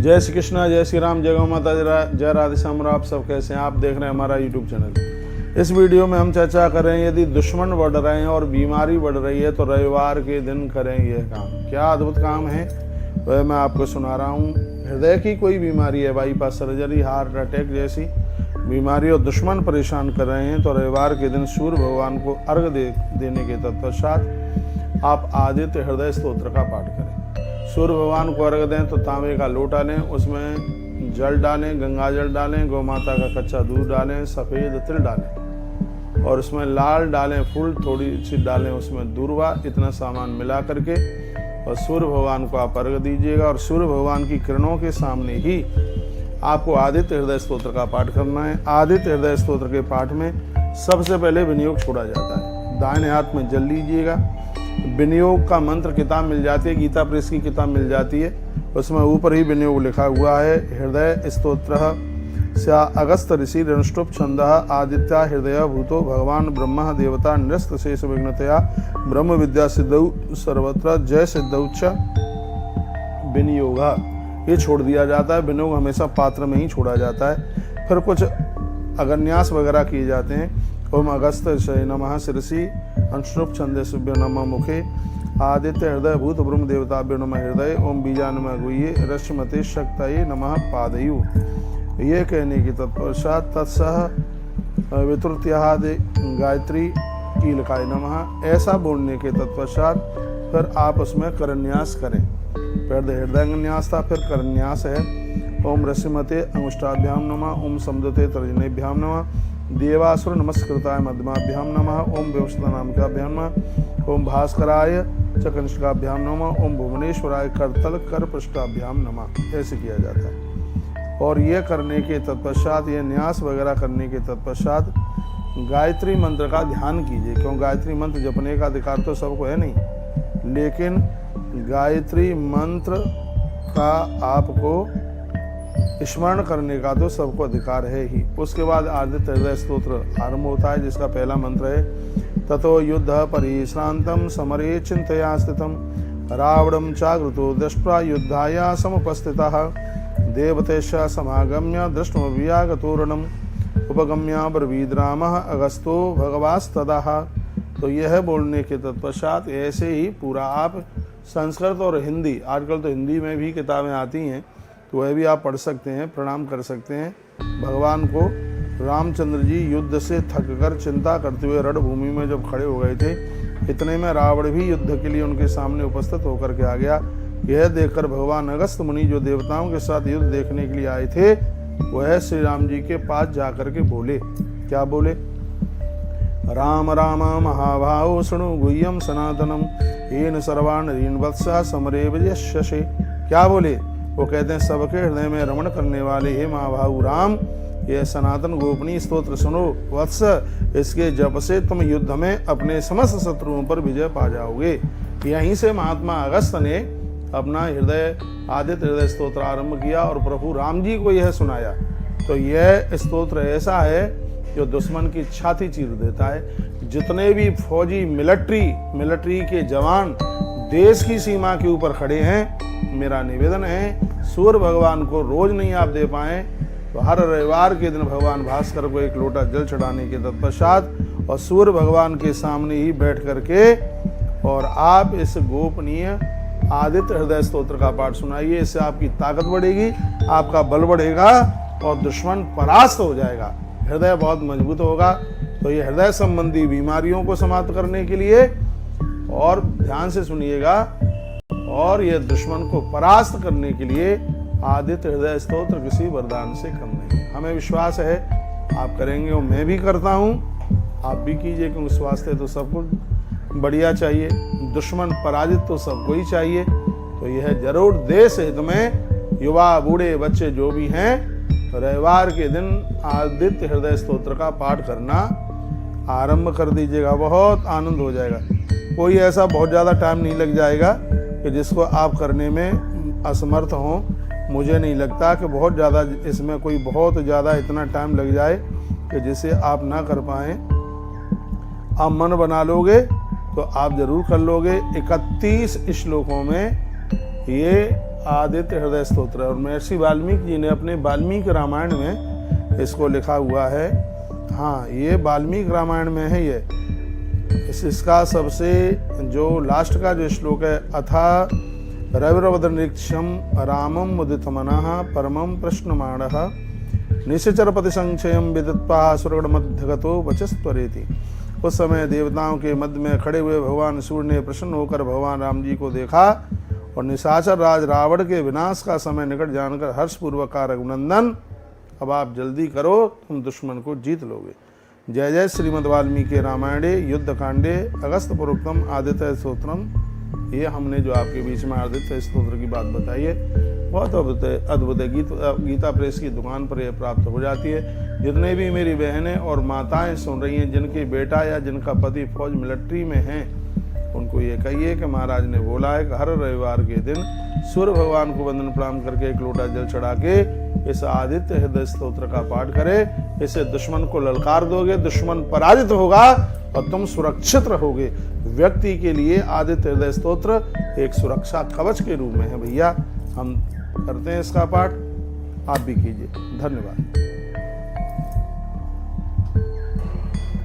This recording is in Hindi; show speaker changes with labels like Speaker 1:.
Speaker 1: जय श्री कृष्णा, जय श्री राम, जय गौ माता, जय राधे श्याम। आप सब कैसे हैं? आप देख रहे हैं हमारा यूट्यूब चैनल। इस वीडियो में हम चर्चा कर रहे हैं यदि दुश्मन बढ़ रहे हैं और बीमारी बढ़ रही है तो रविवार के दिन करें यह काम। क्या अद्भुत काम है वह मैं आपको सुना रहा हूँ। हृदय की कोई बीमारी है, बाईपास सर्जरी, हार्ट अटैक जैसी बीमारी और दुश्मन परेशान कर रहे हैं तो रविवार के दिन सूर्य भगवान को अर्घ देने के तत्पश्चात आप आदित्य हृदय स्तोत्र का पाठ करें। सूर्य भगवान को अर्घ दें तो तांबे का लोटा लें, उसमें जल डालें, गंगा जल डालें, गौ माता का कच्चा दूध डालें, सफ़ेद तिल डालें और उसमें लाल डालें, फूल थोड़ी सी डालें, उसमें दूर्वा, इतना सामान मिला करके और सूर्य भगवान को आप अर्घ दीजिएगा। और सूर्य भगवान की किरणों के सामने ही आपको आदित्य हृदय स्तोत्र का पाठ करना है। आदित्य हृदय स्तोत्र के पाठ में सबसे पहले विनियोग छोड़ा जाता है। दाहिने हाथ में जल लीजिएगा। विनियोग का मंत्र किताब मिल जाती है, गीता प्रेस की किताब मिल जाती है, उसमें ऊपर ही विनियोग लिखा हुआ है। हृदय स्तोत्र स्या अगस्त ऋषि ऋणष्टुप छंद आदित्य हृदय भूतो भगवान ब्रह्म देवता निरस्त शेष विघ्नतया ब्रह्म विद्या सिद्धौ सर्वत्र जय सिद्धौ च विनियोगा। ये छोड़ दिया जाता है। विनियोग हमेशा पात्र में ही छोड़ा जाता है। फिर कुछ अगन्यास वगैरह किए जाते हैं। ओम अगस्त नमः शिरसी अंशुप छंदेभ्यो नमः मुखे आदित्य हृदय भूत ब्रह्म देवताभ्यो नमः हृदय ओम बीजा नमः गुह्ये रश्मते शक्तये नमः पादयु। ये कहने की तत्पश्चात तत्सह वितृत्यादि गायत्री कीलकाय नमः ऐसा बोलने के तत्पश्चात फिर आप उसमें करन्यास करें। पहले हृदयन्यास था, फिर करन्यास है। ओम रश्मते अंगुष्ठाभ्याम नमः ओम समुद्रते तर्जनेभ्याम नमः देवासुर नमस्कृताय मध्यमाभ्याम नमः ओम व्यवस्थानामिकाभ्याम नमः ओम भास्कराय च कनिष्काभ्याम नमः ओम भुवनेश्वराय करतल कर पृष्ठाभ्याम नमः। ऐसे किया जाता है। और ये करने के तत्पश्चात, ये न्यास वगैरह करने के तत्पश्चात गायत्री मंत्र का ध्यान कीजिए। क्यों? गायत्री मंत्र जपने का अधिकार तो सबको है नहीं, लेकिन गायत्री मंत्र का आपको स्मरण करने का तो सबको अधिकार है ही। उसके बाद आदित्य हृदय स्तोत्र आरंभ होता है, जिसका पहला मंत्र है ततो युद्ध परिश्रांतम समरे चिंतया स्थितम रावणं चाग्रतो दृष्ट्वा युद्धाय समुपस्थितः देवतेश समागम्य दृष्टुमव्यागतोरणम उपगम्य ब्रवीद रामः अगस्तो भगवास्ततः। तो यह बोलने के तत्पश्चात ऐसे ही पूरा आप संस्कृत और हिंदी, आजकल तो हिंदी में भी किताबें आती हैं तो वह भी आप पढ़ सकते हैं, प्रणाम कर सकते हैं। भगवान को रामचंद्र जी युद्ध से थककर चिंता करते हुए रणभूमि में जब खड़े हो गए थे, इतने में रावण भी युद्ध के लिए उनके सामने उपस्थित होकर के आ गया। यह देखकर भगवान अगस्त मुनि जो देवताओं के साथ युद्ध देखने के लिए आए थे, वह श्री राम जी के पास जाकर के बोले। क्या बोले? राम राम महाभाव शृणु गुह्यम सनातनम येन सर्वान् ऋण वत्सा समरे विजयस्यसे। क्या बोले? वो कहते हैं सबके हृदय में रमण करने वाले हे महाभाव राम, यह सनातन गोपनीय स्तोत्र सुनो वत्स। इसके जप से तुम युद्ध में अपने समस्त शत्रुओं पर विजय पा जाओगे। यहीं से महात्मा अगस्त ने अपना आदित्य हृदय स्तोत्र आरंभ किया और प्रभु राम जी को यह सुनाया। तो यह स्तोत्र ऐसा है जो दुश्मन की छाती चीर देता है। जितने भी फौजी मिलिट्री के जवान देश की सीमा के ऊपर खड़े हैं, मेरा निवेदन है सूर्य भगवान को रोज नहीं आप दे पाए तो हर रविवार के दिन भगवान भास्कर को एक लोटा जल चढ़ाने के तत्पश्चात और सूर्य भगवान के सामने ही बैठ करके और आप इस गोपनीय आदित्य हृदय स्तोत्र का पाठ सुनाइए। इससे आपकी ताकत बढ़ेगी, आपका बल बढ़ेगा और दुश्मन परास्त हो जाएगा। हृदय बहुत मजबूत होगा। तो ये हृदय संबंधी बीमारियों को समाप्त करने के लिए, और ध्यान से सुनिएगा, और यह दुश्मन को परास्त करने के लिए आदित्य हृदय स्तोत्र किसी वरदान से कम नहीं। हमें विश्वास है आप करेंगे और मैं भी करता हूँ, आप भी कीजिए, क्योंकि स्वास्थ्य तो सबको बढ़िया चाहिए, दुश्मन पराजित तो सबको ही चाहिए। तो यह जरूर देश हित में युवा बूढ़े बच्चे जो भी हैं रविवार के दिन आदित्य हृदय स्तोत्र का पाठ करना आरंभ कर दीजिएगा। बहुत आनंद हो जाएगा। कोई ऐसा बहुत ज़्यादा टाइम नहीं लग जाएगा कि जिसको आप करने में असमर्थ हों। मुझे नहीं लगता कि बहुत ज़्यादा इसमें कोई बहुत ज़्यादा इतना टाइम लग जाए कि जिसे आप ना कर पाएँ। आप मन बना लोगे तो आप जरूर कर लोगे। 31 श्लोकों में ये आदित्य हृदय स्तोत्र। और महर्षि वाल्मीकि जी ने अपने वाल्मीकि रामायण में इसको लिखा हुआ है। हाँ, ये वाल्मीकि रामायण में है। ये इसका सबसे जो लास्ट का जो श्लोक है, अथा रविरवदनिरीक्षम रामम मुदित मनः परमं प्रश्नमाणः निश्चरपति संक्षयम विदित्वा सुरगण मध्यगतो वचस्त्वरेति। उस समय देवताओं के मध्य में खड़े हुए भगवान सूर्य ने प्रसन्न होकर भगवान राम जी को देखा और निशाचर राज रावण के विनाश का समय निकट जानकर हर्षपूर्वक कहा, रघुनंदन अब आप जल्दी करो, तुम दुश्मन को जीत लोगे। जय जय श्रीमद् वाल्मीकि रामायणे युद्ध कांडे अगस्त पूर्वोक्तम आदित्य स्तोत्रम। ये हमने जो आपके बीच में आदित्य स्तोत्र की बात बताई है, बहुत अद्भुत है। गीता प्रेस की दुकान पर यह प्राप्त हो जाती है। जितने भी मेरी बहनें और माताएं सुन रही हैं, जिनके बेटा या जिनका पति फौज मिलिट्री में हैं, उनको ये कहिए कि महाराज ने बोला है कि हर रविवार के दिन सूर्य भगवान को वंदन प्रणाम करके एक लोटा जल चढ़ा के इस आदित्य हृदय स्तोत्र का पाठ करें। इससे दुश्मन को ललकार दोगे, दुश्मन पराजित होगा और तुम सुरक्षित रहोगे। व्यक्ति के लिए आदित्य हृदय स्तोत्र एक सुरक्षा कवच के रूप में है। भैया हम करते हैं इसका पाठ, आप भी कीजिए। धन्यवाद।